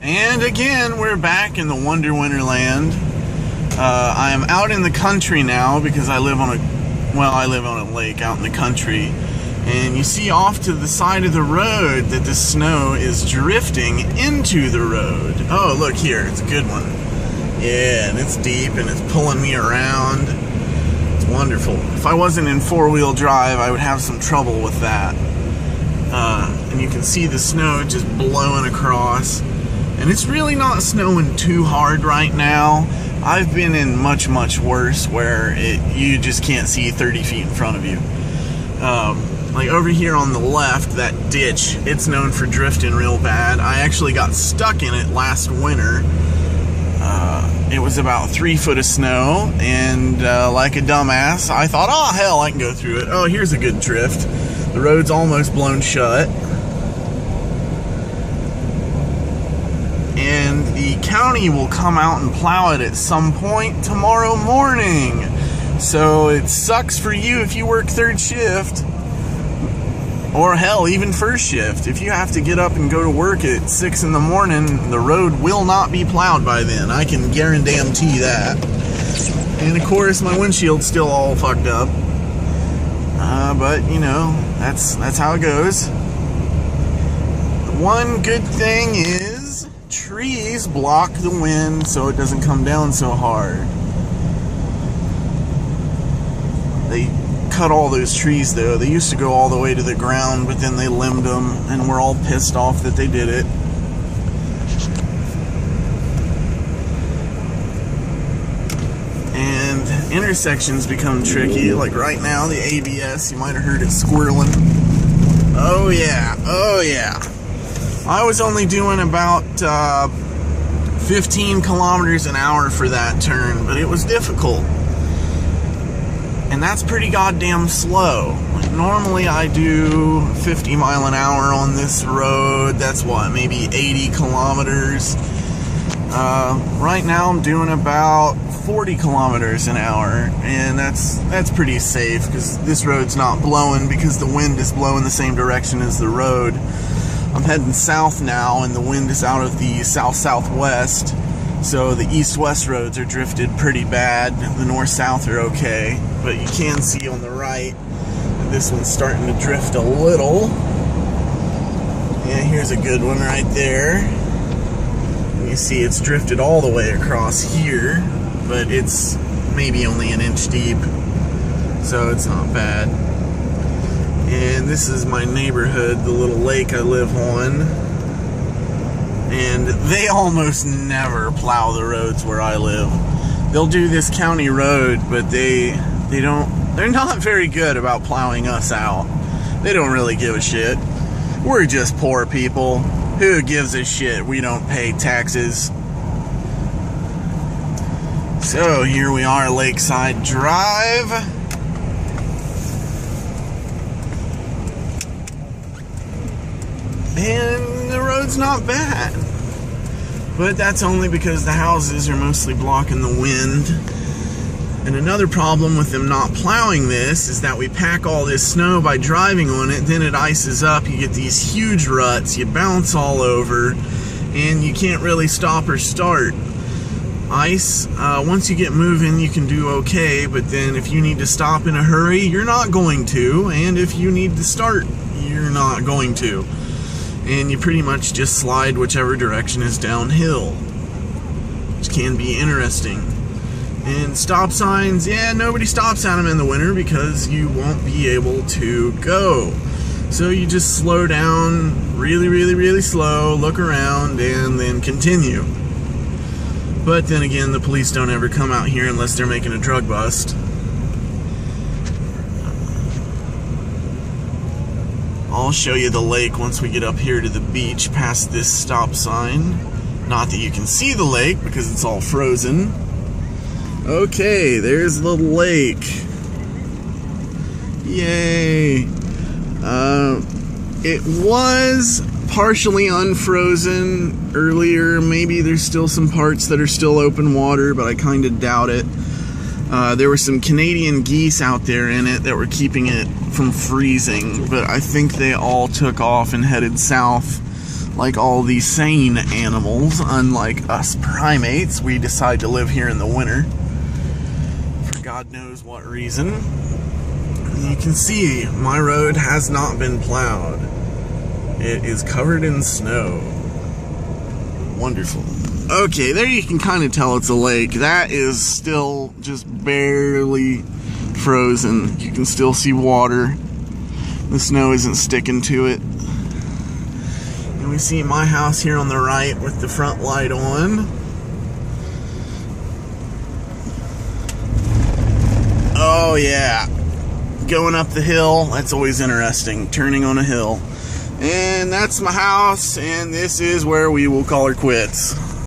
And again, we're back in the Wonder Wonderland. I am out in the country now because I live on a lake out in the country. And you see off to the side of the road that the snow is drifting into the road. Oh, look here, it's a good one. Yeah, and it's deep and it's pulling me around. It's wonderful. If I wasn't in four-wheel drive, I would have some trouble with that. And you can see the snow just blowing across. And it's really not snowing too hard right now. I've been in much, much worse where you just can't see 30 feet in front of you. Like over here on the left, that ditch, it's known for drifting real bad. I actually got stuck in it last winter. It was about 3 foot of snow, and like a dumbass, I thought, oh hell, I can go through it. Oh, here's a good drift. The road's almost blown shut. And the county will come out and plow it at some point tomorrow morning. So it sucks for you if you work third shift. Or hell, even first shift. If you have to get up and go to work at 6 in the morning, the road will not be plowed by then. I can guarantee that. And of course, my windshield's still all fucked up. But, you know, that's how it goes. One good thing is trees block the wind so it doesn't come down so hard. They cut all those trees though. They used to go all the way to the ground, but then they limbed them, and we're all pissed off that they did it. And intersections become tricky. Like right now, the ABS, you might have heard it squirreling. Oh yeah, oh yeah. I was only doing about 15 kilometers an hour for that turn, but it was difficult. And that's pretty goddamn slow. Like normally I do 50 mile an hour on this road. That's what, maybe 80 kilometers. Right now I'm doing about 40 kilometers an hour, and that's pretty safe because this road's not blowing because the wind is blowing the same direction as the road. I'm heading south now, and the wind is out of the south-southwest, so the east-west roads are drifted pretty bad. The north-south are okay, but you can see on the right this one's starting to drift a little. Yeah, here's a good one right there. You see it's drifted all the way across here, but it's maybe only an inch deep, so it's not bad. And this is my neighborhood, the little lake I live on. And they almost never plow the roads where I live. They'll do this county road, but they're not very good about plowing us out. They don't really give a shit. We're just poor people. Who gives a shit? We don't pay taxes. So here we are, Lakeside Drive. And the road's not bad. But that's only because the houses are mostly blocking the wind. And another problem with them not plowing this is that we pack all this snow by driving on it, then it ices up, you get these huge ruts, you bounce all over, and you can't really stop or start. Ice, once you get moving, you can do okay, but then if you need to stop in a hurry, you're not going to, and if you need to start, you're not going to. And you pretty much just slide whichever direction is downhill, which can be interesting. And stop signs, yeah, nobody stops at them in the winter because you won't be able to go. So you just slow down really, really, really slow, look around, and then continue. But then again, the police don't ever come out here unless they're making a drug bust. I'll show you the lake once we get up here to the beach past this stop sign. Not that you can see the lake because it's all frozen. Okay, there's the lake. Yay. It was partially unfrozen earlier. Maybe there's still some parts that are still open water, but I kind of doubt it. There were some Canadian geese out there in it that were keeping it from freezing, but I think they all took off and headed south like all these sane animals, unlike us primates, we decide to live here in the winter for God knows what reason. You can see my road has not been plowed. It is covered in snow. Wonderful. Okay, there you can kind of tell it's a lake. That is still just barely frozen. You can still see water. The snow isn't sticking to it. And we see my house here on the right with the front light on. Oh yeah. Going up the hill, that's always interesting. Turning on a hill. And that's my house, and this is where we will call her quits.